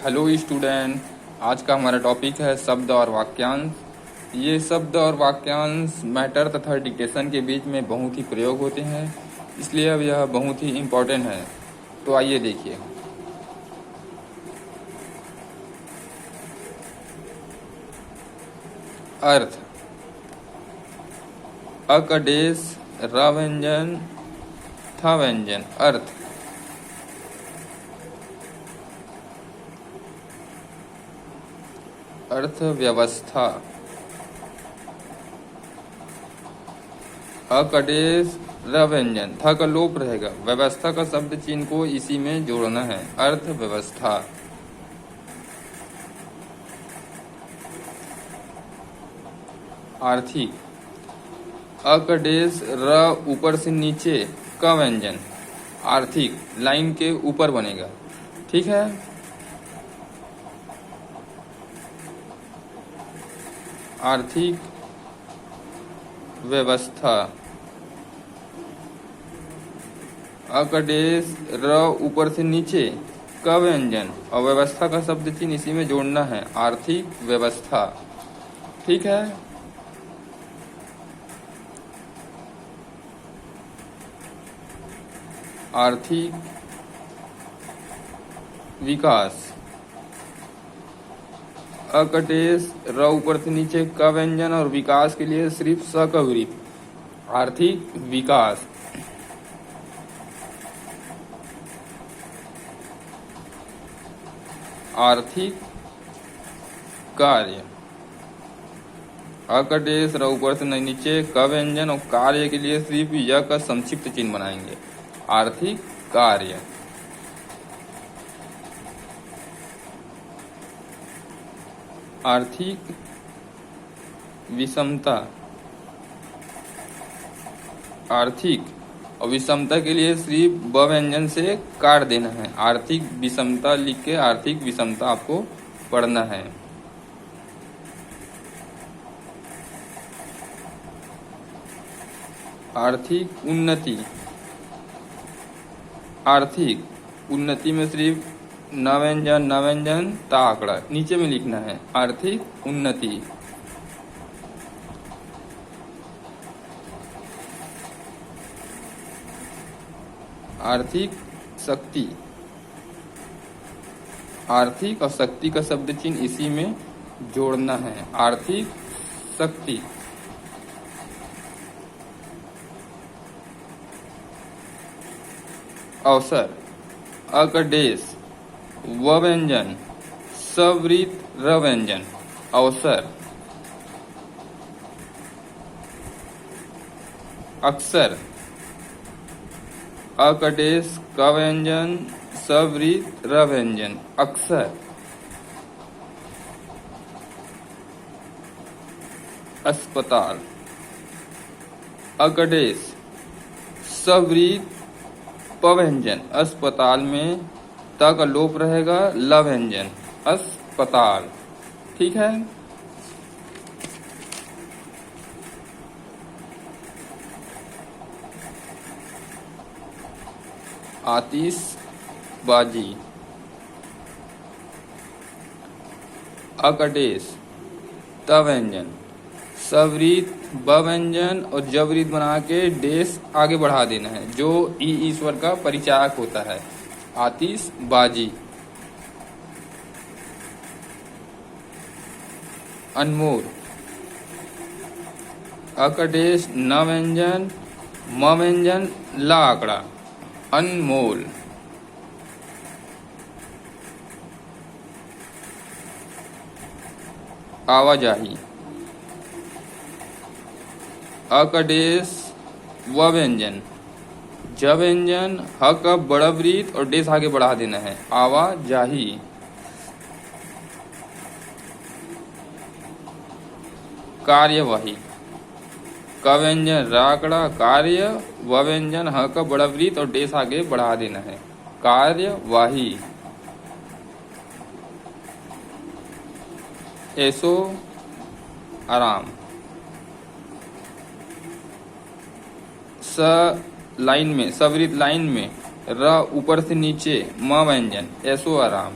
Hello student, आज का हमारा टॉपिक है शब्द और वाक्यांश। ये शब्द और वाक्यांश मैटर तथा डिक्टेशन के बीच में बहुत ही प्रयोग होते हैं, इसलिए अब यह बहुत ही इम्पोर्टेंट है। तो आइए देखिए। अर्थ, अकडेश र व्यंजन था व्यंजन। अर्थ, अर्थव्यवस्था। अकडेश र व्यंजन, था का लोप रहेगा, व्यवस्था का शब्द चिन्ह को इसी में जोड़ना है। अर्थव्यवस्था। आर्थिक, अकडेश र ऊपर से नीचे का व्यंजन, आर्थिक लाइन के ऊपर बनेगा। ठीक है। आर्थिक व्यवस्था। अकडेश र ऊपर से नीचे का व्यंजन और व्यवस्था का शब्द चिन्ह इसी में जोड़ना है। आर्थिक व्यवस्था। ठीक है। आर्थिक विकास। अकटेश र ऊपर से नीचे का व्यंजन और विकास के लिए सिर्फ स का विपरीत। आर्थिक विकास। आर्थिक कार्य। अकटेश र ऊपर से नीचे का व्यंजन और कार्य के लिए सिर्फ य का संक्षिप्त चिन्ह बनाएंगे। आर्थिक कार्य। आर्थिक विषमता। आर्थिक और विषमता के लिए सिर्फ ब व्यंजन से काट देना है। आर्थिक विषमता लिख के आर्थिक विषमता आपको पढ़ना है। आर्थिक उन्नति। आर्थिक उन्नति में सिर्फ न व्यंजन ता आंकड़ा नीचे में लिखना है। आर्थिक उन्नति। आर्थिक शक्ति। आर्थिक और शक्ति का शब्द चिन्ह इसी में जोड़ना है। आर्थिक शक्ति। अवसर। अकडेश व व्यंजन सवृत र व्यंजन, अवसर। अक्सर। अकडेश का व्यंजन सवृत र व्यंजन, अक्सर। अस्पताल। अकडेश सवृत प व्यंजन, अस्पताल में त का लोप रहेगा, ल व्यंजन, अस्पताल। ठीक है। आतिशबाजी। अकडेश त व्यंजन सवृत ब व्यंजन और जवृत बना के डेश आगे बढ़ा देना है, जो ईश्वर का परिचायक होता है। आतिशबाजी। अनमोल। अकडेश न व्यंजन म व्यंजन ला आंकड़ा, अनमोल। आवाजाही। अकडेश व व्यंजन ज व्यंजन ह का बड़ा वृत्त और डेश आगे बढ़ा देना है। आवाजाही। कार्यवाही। क व्यंजन राकड़ा कार्य, व व्यंजन ह का बड़ा वृत्त और डेश आगे बढ़ा देना है। कार्यवाही। ऐसो आराम। स लाइन में, सवृत लाइन में, र ऊपर से नीचे, म व्यंजन, ऐसो आराम।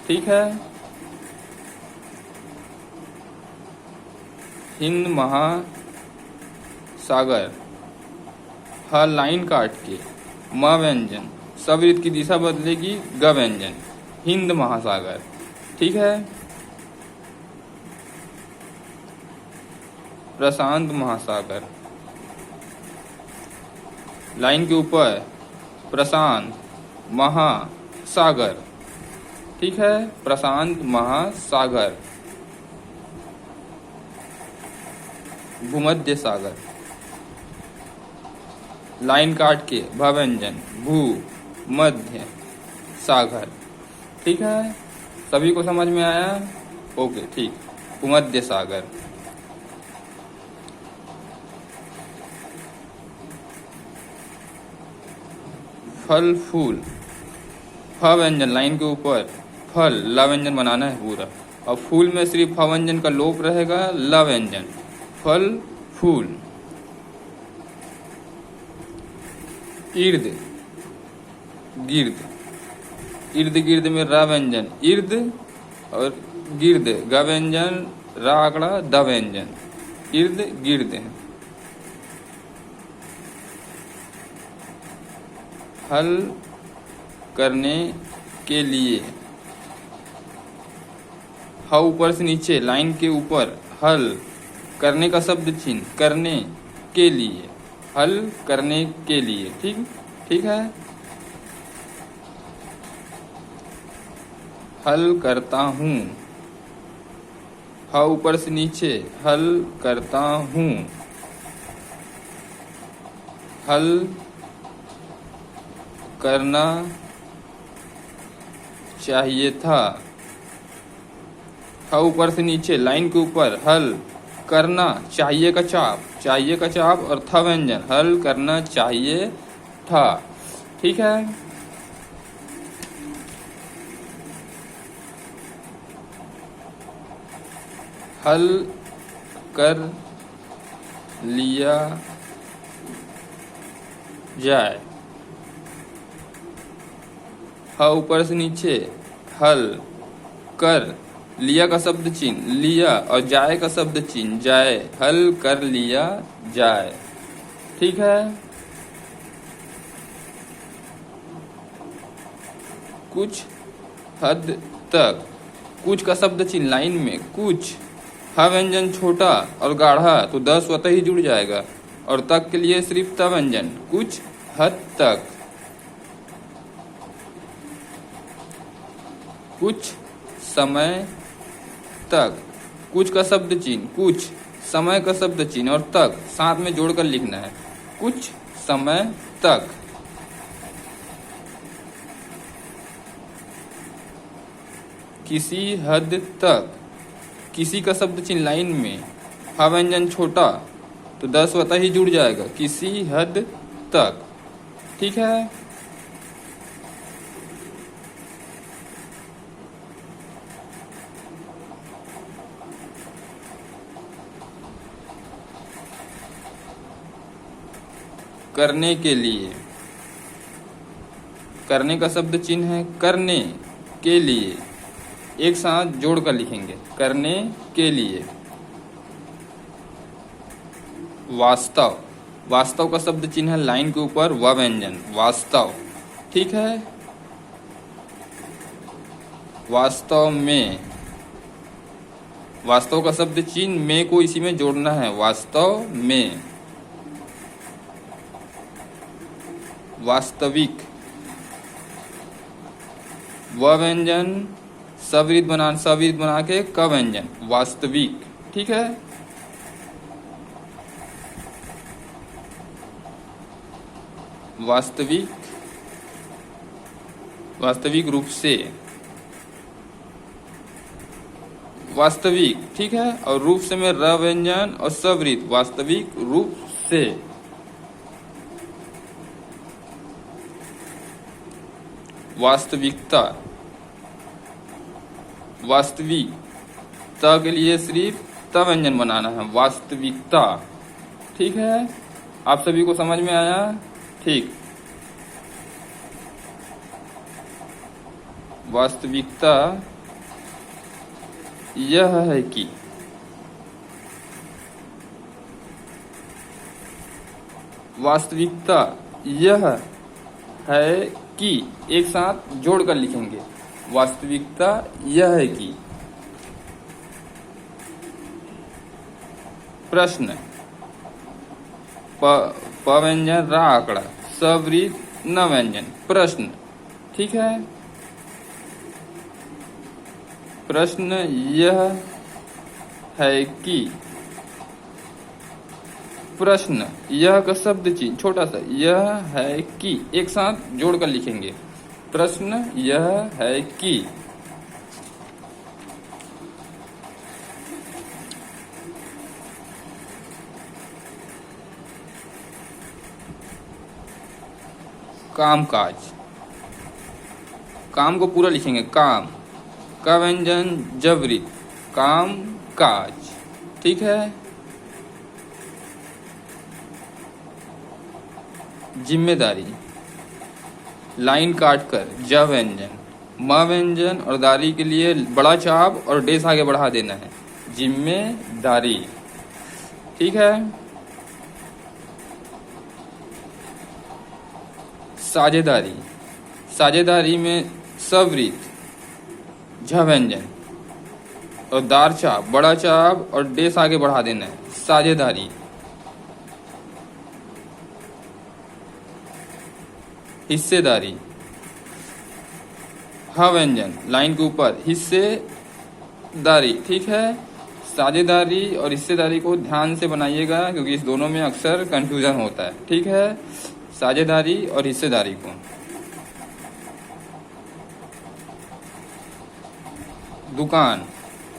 ठीक है। हिंद महासागर, ह लाइन काट के म व्यंजन, सवृत्त की दिशा बदलेगी ग व्यंजन, हिंद महासागर, ठीक है। प्रशांत महासागर, लाइन के ऊपर प्रशांत महासागर, ठीक है, प्रशांत महासागर। भूमध्य सागर, लाइन काट के भ व्यंजन, भू मध्य सागर, ठीक है। सभी को समझ में आया? ओके, ठीक। भूमध्य सागर। फल फूल, फ व्यंजन लाइन के ऊपर, फल ल व्यंजन बनाना है पूरा, और फूल में सिर्फ फ व्यंजन का लोप रहेगा, ल व्यंजन, फल फूल। इर्द गिर्द, इर्द गिर्द में र व्यंजन, इर्द और गिर्द ग व्यंजन, र आंकड़ा द व्यंजन, इर्द गिर्द। हल करने के लिए, ह ऊपर से नीचे लाइन के ऊपर, हल करने का शब्द चिन्ह, करने के लिए, हल करने के लिए, ठीक, ठीक है। हल करता हूँ, ह ऊपर से नीचे, हल करता हूँ, हल करना चाहिए था, ह ऊपर से नीचे लाइन के ऊपर, हल करना चाहिए का चाप, चाहिए का चाप और था व्यंजन, हल करना चाहिए था, ठीक है। हल कर लिया जाए, ह ऊपर से नीचे, हल कर लिया का शब्द चिन्ह लिया और जाए का शब्द चिन्ह जाए, हल कर लिया जाए, ठीक है। कुछ हद तक, कुछ का शब्द चिन्ह लाइन में, कुछ ह व्यंजन छोटा और गाढ़ा तो द स्वतः ही जुड़ जाएगा, और तक के लिए सिर्फ त व्यंजन, कुछ हद तक। कुछ समय तक, कुछ का शब्द चिन्ह, कुछ समय का शब्द चिन्ह और तक साथ में जोड़कर लिखना है, कुछ समय तक। किसी हद तक, किसी का शब्द चिन्ह लाइन में, ह व्यंजन छोटा तो द स्वतः ही जुड़ जाएगा, किसी हद तक, ठीक है। करने के लिए, करने का शब्द चिन्ह है, करने के लिए, एक साथ जोड़कर लिखेंगे, करने के लिए। वास्तव, वास्तव का शब्द चिन्ह है लाइन के ऊपर, व व्यंजन, वास्तव, ठीक है। वास्तव में, वास्तव का शब्द चिन्ह में को इसी में जोड़ना है, वास्तव में। वास्तविक, व व्यंजन सवृत्त बना के क व्यंजन, वास्तविक, ठीक है। वास्तविक, वास्तविक रूप से, वास्तविक, ठीक है। और रूप से में र व्यंजन और सवृत्त, वास्तविक रूप से। वास्तविकता, वास्तविकता के लिए सिर्फ त व्यंजन बनाना है, वास्तविकता, ठीक है। आप सभी को समझ में आया? ठीक। वास्तविकता यह है कि। वास्तविकता यह है कि, एक साथ जोड़कर लिखेंगे। वास्तविकता यह है कि। प्रश्न प व्यंजन रा आंकड़ा, सवृत न व्यंजन। प्रश्न, ठीक है। प्रश्न यह है कि। प्रश्न यह का शब्द चिन्ह छोटा सा, यह है कि, एक साथ जोड़कर लिखेंगे। प्रश्न यह है कि। कामकाज, काम को पूरा लिखेंगे। काम का व्यंजन जवरित, काम काज, ठीक है। जिम्मेदारी, लाइन काटकर ज व्यंजन, म व्यंजन और दारी के लिए बड़ा चाप और डेस आगे बढ़ा देना है। जिम्मेदारी, ठीक है। साझेदारी, साझेदारी में सवृत झ व्यंजन और दार चाप, बड़ा चाप और डेस आगे बढ़ा देना है। साझेदारी। हिस्सेदारी, ह व्यंजन लाइन के ऊपर, हिस्सेदारी, ठीक है। साझेदारी और हिस्सेदारी को ध्यान से बनाइएगा क्योंकि इस दोनों में अक्सर कंफ्यूजन होता है, ठीक है। साझेदारी और हिस्सेदारी को। दुकान,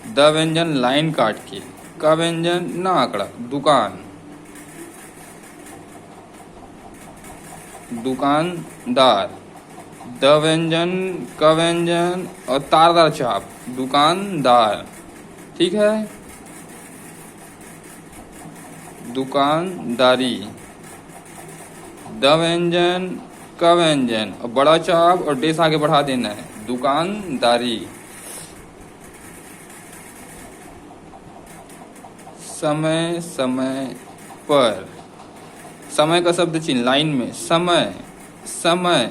द व्यंजन लाइन काट के, का व्यंजन न आंकड़ा, दुकान। दुकानदार, द व्यंजन का व्यंजन और तारदार चाप, दुकानदार, ठीक है। दुकानदारी, द व्यंजन का व्यंजन और बड़ा चाप और डेस आगे बढ़ा देना है। दुकानदारी। समय समय पर, समय का शब्द चिन्ह लाइन में, समय समय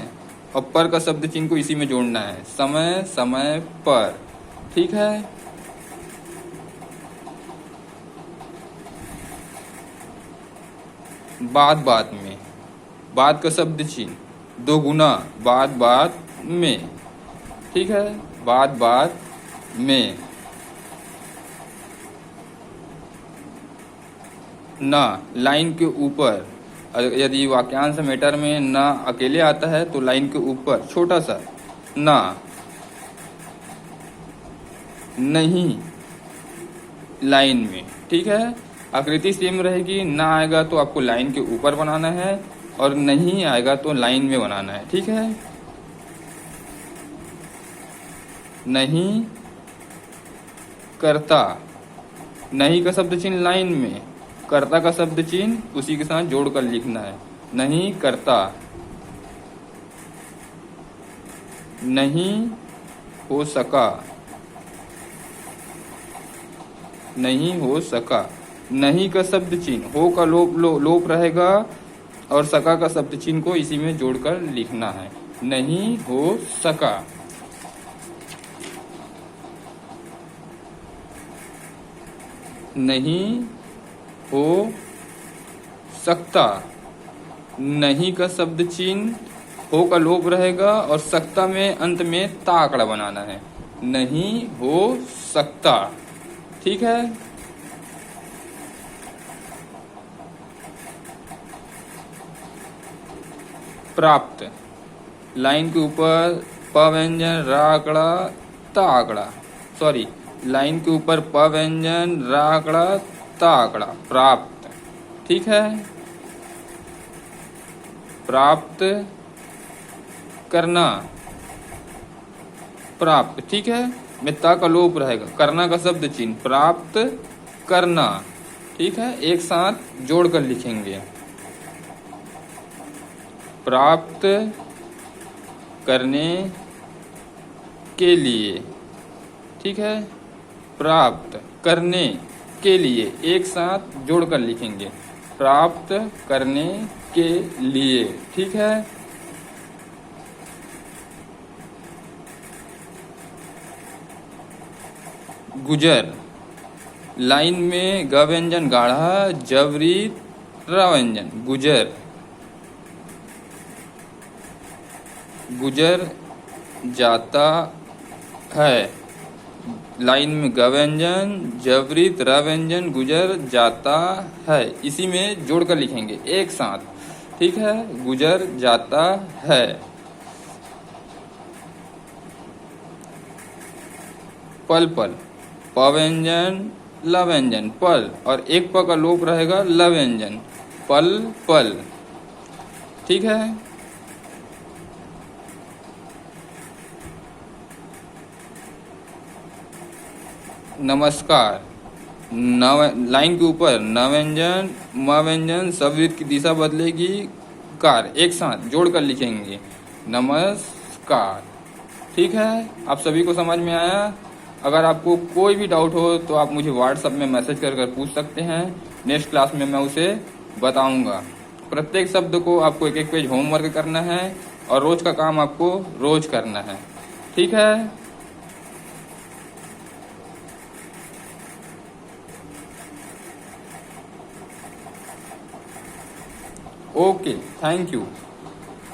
और पर का शब्द चिन्ह को इसी में जोड़ना है। समय समय पर, ठीक है। बात बात में, बात का शब्द चिन्ह दो गुना, बात बात में, ठीक है। बात बात में। ना लाइन के ऊपर, यदि वाक्यांश मैटर में ना अकेले आता है तो लाइन के ऊपर छोटा सा ना। नहीं लाइन में, ठीक है। आकृति सेम रहेगी, ना आएगा तो आपको लाइन के ऊपर बनाना है और नहीं आएगा तो लाइन में बनाना है, ठीक है। नहीं करता, नहीं का शब्द चिन्ह लाइन में, कर्ता का शब्द चिन्ह उसी के साथ जोड़कर लिखना है। नहीं करता। नहीं हो सका, नहीं हो सका। नहीं का शब्द चिन्ह हो का लोप रहेगा और सका का शब्द चिन्ह को इसी में जोड़कर लिखना है। नहीं हो सका। नहीं हो सकता, नहीं का शब्द चिन्ह हो का लोप रहेगा और सकता में अंत में ता आंकड़ा बनाना है। नहीं हो सकता, ठीक है। प्राप्त, लाइन के ऊपर प व्यंजन रा आंकड़ा ता आंकड़ा, सॉरी, लाइन के ऊपर प व्यंजन रा आंकड़ा ता आंकड़ा, प्राप्त, ठीक है। प्राप्त करना, प्राप्त, ठीक है। में ता का लोप रहेगा, करना का शब्द चिन्ह, प्राप्त करना, ठीक है। एक साथ जोड़कर लिखेंगे। प्राप्त करने के लिए, ठीक है। प्राप्त करने के लिए एक साथ जोड़कर लिखेंगे। प्राप्त करने के लिए, ठीक है। गुजर, लाइन में ग व्यंजन गाढ़ा, जबरीत र व्यंजन, गुजर। गुजर जाता है, लाइन में ग व्यंजन, जबरीत र व्यंजन, गुजर जाता है, इसी में जोड़कर लिखेंगे एक साथ, ठीक है। गुजर जाता है। पल पल, प व्यंजन ल व्यंजन, पल, और एक प का लोप रहेगा, ल व्यंजन, पल पल, ठीक है। नमस्कार, लाइन के ऊपर न व्यंजन म व्यंजन, शब्द की दिशा बदलेगी, कार, एक साथ जोड़कर लिखेंगे नमस्कार, ठीक है। आप सभी को समझ में आया? अगर आपको कोई भी डाउट हो तो आप मुझे व्हाट्सएप में मैसेज कर पूछ सकते हैं। नेक्स्ट क्लास में मैं उसे बताऊंगा। प्रत्येक शब्द को आपको एक एक पेज होमवर्क करना है और रोज का काम आपको रोज करना है, ठीक है। Okay, thank you.